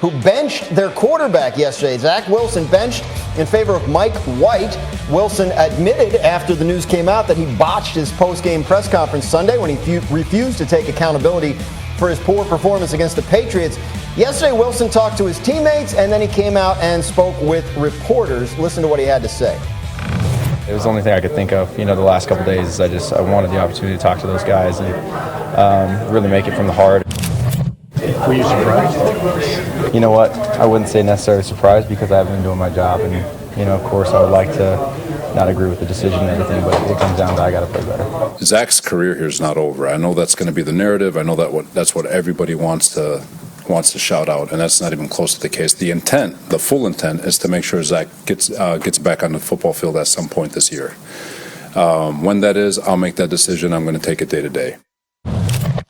who benched their quarterback yesterday. Zach Wilson benched in favor of Mike White. Wilson admitted after the news came out that he botched his post-game press conference Sunday when he refused to take accountability for his poor performance against the Patriots. Yesterday, Wilson talked to his teammates, and then he came out and spoke with reporters. Listen to what he had to say. It was the only thing I could think of, the last couple of days. I wanted the opportunity to talk to those guys and really make it from the heart. Were you surprised? You know what? I wouldn't say necessarily surprised because I haven't been doing my job. And, of course, I would like to not agree with the decision and everything, but it comes down to I got to play better. Zach's career here is not over. I know that's going to be the narrative. I know that's what everybody wants to shout out, and that's not even close to the case. The intent, the full intent, is to make sure Zach gets back on the football field at some point this year. When that is, I'll make that decision. I'm going to take it day to day.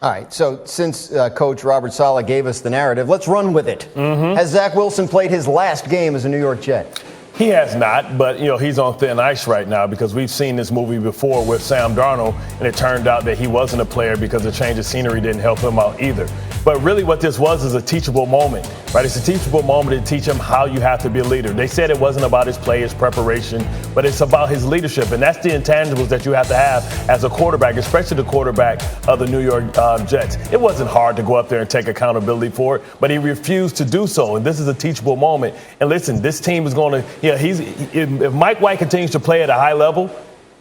All right, so since Coach Robert Saleh gave us the narrative, let's run with it. Has Zach Wilson played his last game as a New York Jet? He has not, but, he's on thin ice right now because we've seen this movie before with Sam Darnold, and it turned out that he wasn't a player because the change of scenery didn't help him out either. But really what this was is a teachable moment, right? It's a teachable moment to teach him how you have to be a leader. They said it wasn't about his play, his preparation, but it's about his leadership. And that's the intangibles that you have to have as a quarterback, especially the quarterback of the New York Jets. It wasn't hard to go up there and take accountability for it, but he refused to do so. And this is a teachable moment. And listen, this team is going to, if Mike White continues to play at a high level,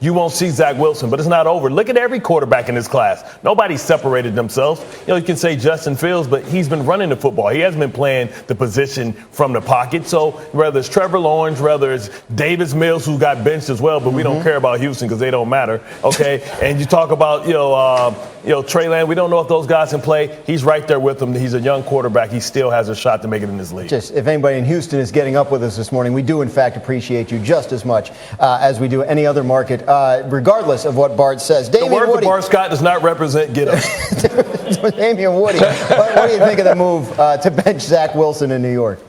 you won't see Zach Wilson, but it's not over. Look at every quarterback in this class. Nobody separated themselves. You can say Justin Fields, but he's been running the football. He hasn't been playing the position from the pocket. So whether it's Trevor Lawrence, whether it's Davis Mills, who got benched as well, but we don't care about Houston because they don't matter. Okay, and you talk about Trey Lance. We don't know if those guys can play. He's right there with them. He's a young quarterback. He still has a shot to make it in this league. Just if anybody in Houston is getting up with us this morning, we do in fact appreciate you just as much as we do any other market. Regardless of what Bart says. Damian Woody. The word to Bart Scott does not represent get up. Damian Woody, what do you think of the move to bench Zach Wilson in New York?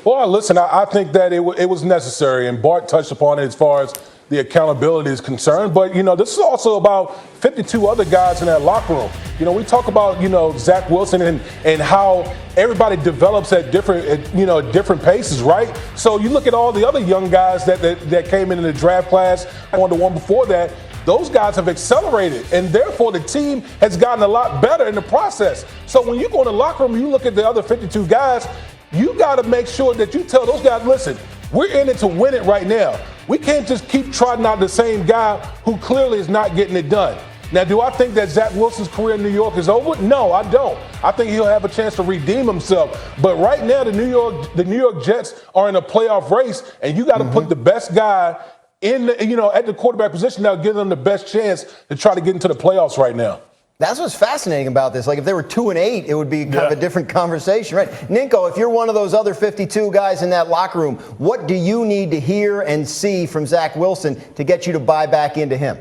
Well, listen, I think that it was necessary, and Bart touched upon it as far as the accountability is concerned. But, this is also about 52 other guys in that locker room. We talk about, Zach Wilson and how everybody develops at different paces, right? So you look at all the other young guys that came in the draft class, on the one before that, those guys have accelerated, and therefore the team has gotten a lot better in the process. So when you go in the locker room, you look at the other 52 guys, you got to make sure that you tell those guys, listen, we're in it to win it right now. We can't just keep trotting out the same guy who clearly is not getting it done. Now, do I think that Zach Wilson's career in New York is over? No, I don't. I think he'll have a chance to redeem himself. But right now, the New York Jets are in a playoff race, and you got to put the best guy in, at the quarterback position now, give them the best chance to try to get into the playoffs right now. That's what's fascinating about this. Like, if they were 2-8, it would be kind of a different conversation, right? Ninko, if you're one of those other 52 guys in that locker room, what do you need to hear and see from Zach Wilson to get you to buy back into him?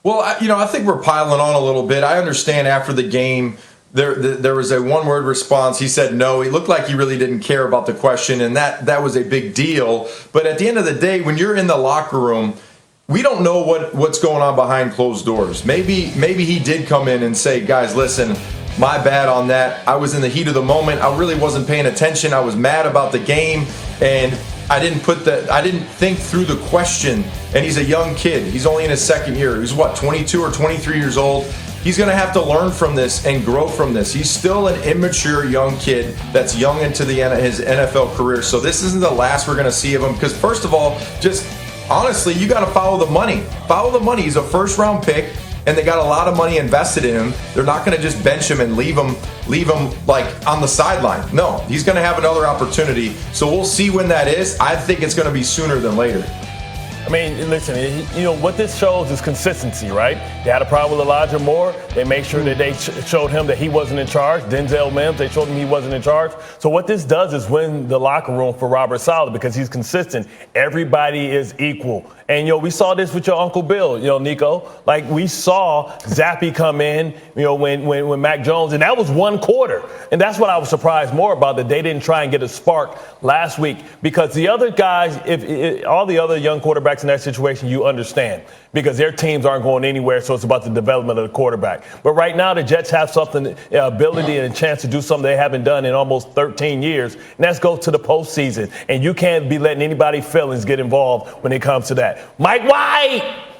Well, I think we're piling on a little bit. I understand after the game, there was a one-word response. He said no. He looked like he really didn't care about the question, and that was a big deal. But at the end of the day, when you're in the locker room, we don't know what's going on behind closed doors. Maybe he did come in and say, guys, listen, my bad on that. I was in the heat of the moment. I really wasn't paying attention. I was mad about the game, and I didn't think through the question. And he's a young kid. He's only in his second year. He's 22 or 23 years old. He's going to have to learn from this and grow from this. He's still an immature young kid that's young into his NFL career. So this isn't the last we're going to see of him. Because first of all, just honestly, you got to follow the money. Follow the money. He's a first-round pick, and they got a lot of money invested in him. They're not going to just bench him and leave him like on the sideline. No, he's going to have another opportunity. So we'll see when that is. I think it's going to be sooner than later. I mean, listen, what this shows is consistency, right? They had a problem with Elijah Moore. They made sure that they showed him that he wasn't in charge. Denzel Mims, they showed him he wasn't in charge. So what this does is win the locker room for Robert Saleh because he's consistent. Everybody is equal. And, we saw this with your Uncle Bill, Nico. Like, we saw Zappe come in, when Mac Jones, and that was one quarter. And that's what I was surprised more about, that they didn't try and get a spark last week. Because the other guys, if all the other young quarterbacks quarterbacks in that situation, you understand because their teams aren't going anywhere, so it's about the development of the quarterback. But right now, the Jets have something, ability and a chance to do something they haven't done in almost 13 years, and that's go to the postseason. And you can't be letting anybody's feelings get involved when it comes to that. Mike White!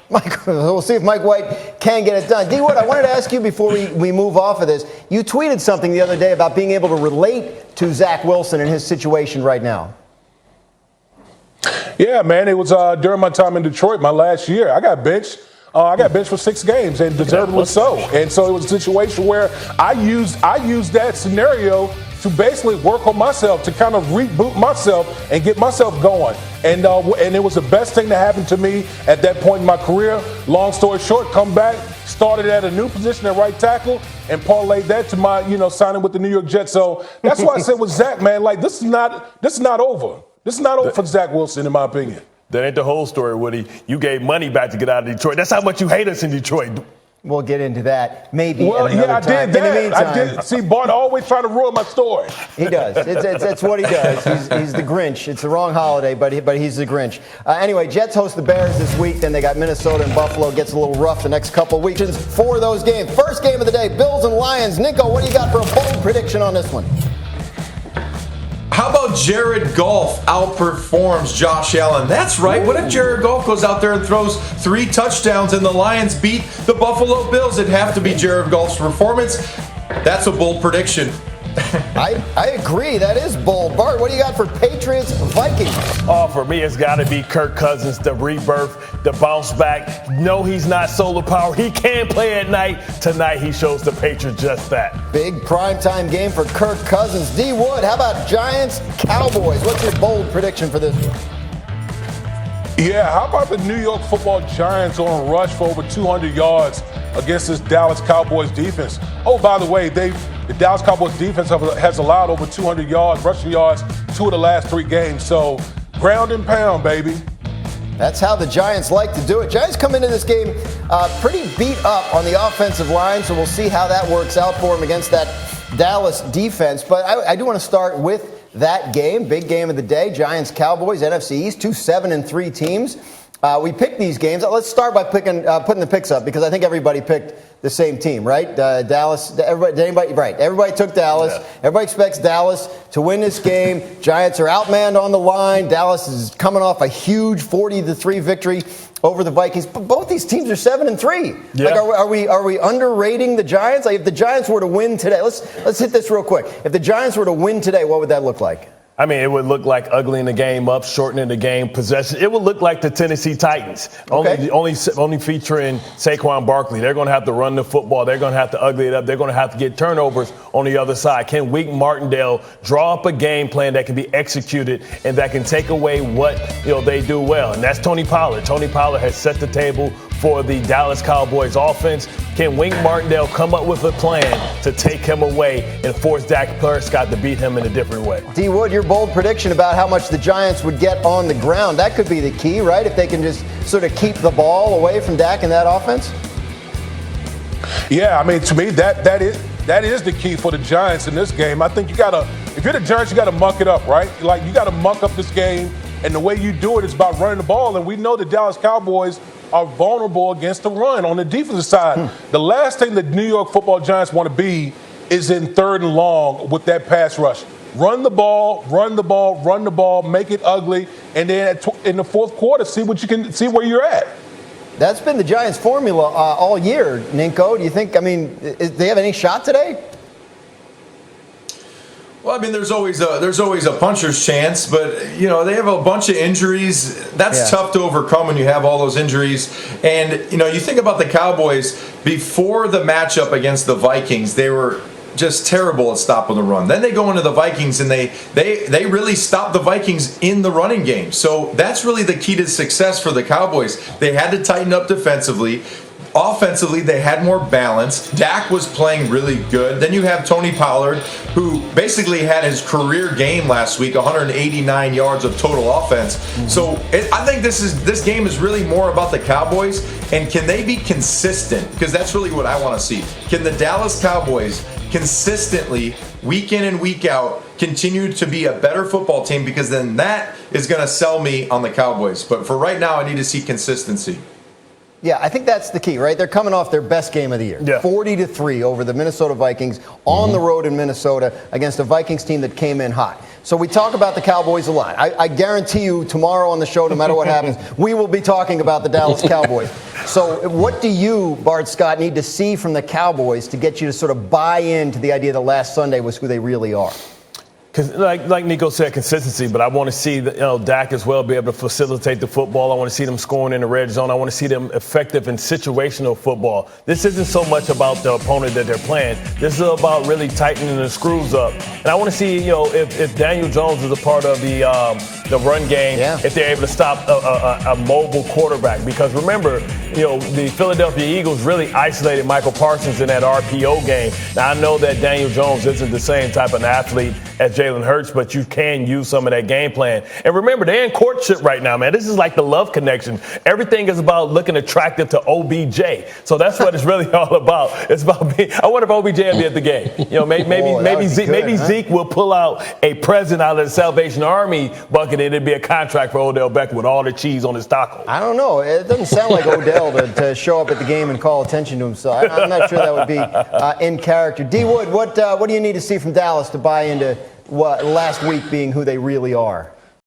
We'll see if Mike White can get it done. D. Wood, I wanted to ask you before we move off of this. You tweeted something the other day about being able to relate to Zach Wilson and his situation right now. Yeah, man, it was during my time in Detroit, my last year. I got benched. I got benched for 6 games, and deservedly so. And so it was a situation where I used that scenario to basically work on myself, to kind of reboot myself and get myself going. And it was the best thing that happened to me at that point in my career. Long story short, come back, started at a new position at right tackle, and parlayed that to my, signing with the New York Jets. So that's why I said with Zach, man, like this is not over. This is not over for Zach Wilson, in my opinion. That ain't the whole story, Woody. You gave money back to get out of Detroit. That's how much you hate us in Detroit. We'll get into that maybe Well, at another yeah, I time. did that. In the meantime, I did. See, Bart always trying to ruin my story. He does. It's what he does. He's the Grinch. It's the wrong holiday, but he's the Grinch. Anyway, Jets host the Bears this week. Then they got Minnesota and Buffalo. Gets a little rough the next couple of weeks for those games. First game of the day, Bills and Lions. Nico, what do you got for a bold prediction on this one? How about Jared Goff outperforms Josh Allen? That's right. What if Jared Goff goes out there and throws 3 touchdowns and the Lions beat the Buffalo Bills? It'd have to be Jared Goff's performance. That's a bold prediction. I agree. That is bold. Bart, what do you got for Patriots Vikings? Oh, for me, it's got to be Kirk Cousins, the rebirth, the bounce back. No, he's not solar power. He can play at night. Tonight, he shows the Patriots just that. Big primetime game for Kirk Cousins. D. Wood, how about Giants Cowboys? What's your bold prediction for this one? Yeah, how about the New York Football Giants on a rush for over 200 yards against this Dallas Cowboys defense? Oh, by the way, the Dallas Cowboys defense has allowed over 200 yards, rushing yards, 2 of the last 3 games. So ground and pound, baby. That's how the Giants like to do it. Giants come into this game pretty beat up on the offensive line, so we'll see how that works out for them against that Dallas defense. But I do want to start with that game, big game of the day, Giants-Cowboys, NFC East, 2 7-3 teams. We picked these games. Let's start by putting the picks up because I think everybody picked the same team, right? Dallas. Everybody took Dallas. Yeah. Everybody expects Dallas to win this game. Giants are outmanned on the line. Dallas is coming off a huge 40-3 victory over the Vikings. But both these teams are 7-3. Yeah. Like, are we underrating the Giants? Like, if the Giants were to win today, let's hit this real quick. If the Giants were to win today, what would that look like? I mean, it would look like uglying the game up, shortening the game, possession. It would look like the Tennessee Titans, okay. only featuring Saquon Barkley. They're going to have to run the football. They're going to have to ugly it up. They're going to have to get turnovers on the other side. Can Wink Martindale draw up a game plan that can be executed and that can take away what they do well? And that's Tony Pollard. Tony Pollard has set the table for the Dallas Cowboys offense. Can Wink Martindale come up with a plan to take him away and force Dak Prescott to beat him in a different way? D. Wood, your bold prediction about how much the Giants would get on the ground, that could be the key, right? If they can just sort of keep the ball away from Dak in that offense? Yeah, I mean, to me, that is the key for the Giants in this game. I think if you're the Giants, you got to muck it up, right? Like, you got to muck up this game, and the way you do it is by running the ball, and we know the Dallas Cowboys are vulnerable against the run on the defensive side. The last thing the New York Football Giants want to be is in 3rd and long with that pass rush. Run the ball, make it ugly, and then in the 4th quarter, see where you're at. That's been the Giants' formula all year, Ninko. Do you think, do they have any shot today? Well, I mean, there's always a puncher's chance, but they have a bunch of injuries. That's tough to overcome when you have all those injuries. And you think about the Cowboys before the matchup against the Vikings, they were just terrible at stopping the run. Then they go into the Vikings and they really stop the Vikings in the running game. So that's really the key to success for the Cowboys. They had to tighten up defensively. Offensively, they had more balance. Dak was playing really good. Then you have Tony Pollard, who basically had his career game last week, 189 yards of total offense. So I think this game is really more about the Cowboys And can they be consistent? Because that's really what I want to see. Can the Dallas Cowboys consistently, week in and week out, continue to be a better football team? Because then that is going to sell me on the Cowboys. But for right now, I need to see consistency. Yeah, I think that's the key, right? They're coming off their best game of the year. Yeah. 40-3 over the Minnesota Vikings on the road in Minnesota against a Vikings team that came in hot. So we talk about the Cowboys a lot. I guarantee you tomorrow on the show, no matter what happens, we will be talking about the Dallas Cowboys. So what do you, Bart Scott, need to see from the Cowboys to get you to sort of buy into the idea that last Sunday was who they really are? Because like Nico said, consistency, but I want to see Dak as well be able to facilitate the football. I want to see them scoring in the red zone. I want to see them effective in situational football. This isn't so much about the opponent that they're playing. This is about really tightening the screws up. And I want to see, if Daniel Jones is a part of the run game, if they're able to stop a mobile quarterback. Because remember, the Philadelphia Eagles really isolated Michael Parsons in that RPO game. Now, I know that Daniel Jones isn't the same type of athlete as Jalen Hurts, but you can use some of that game plan. And remember, they're in courtship right now, man. This is like the love connection. Everything is about looking attractive to OBJ. So that's what it's really all about. It's about being, I wonder if OBJ will be at the game. Maybe Zeke will pull out a present out of the Salvation Army bucket, and it'd be a contract for Odell Beckham with all the cheese on his taco. I don't know. It doesn't sound like Odell to show up at the game and call attention to himself. I'm not sure that would be in character. D. Wood, what do you need to see from Dallas to buy into what last week being who they really are?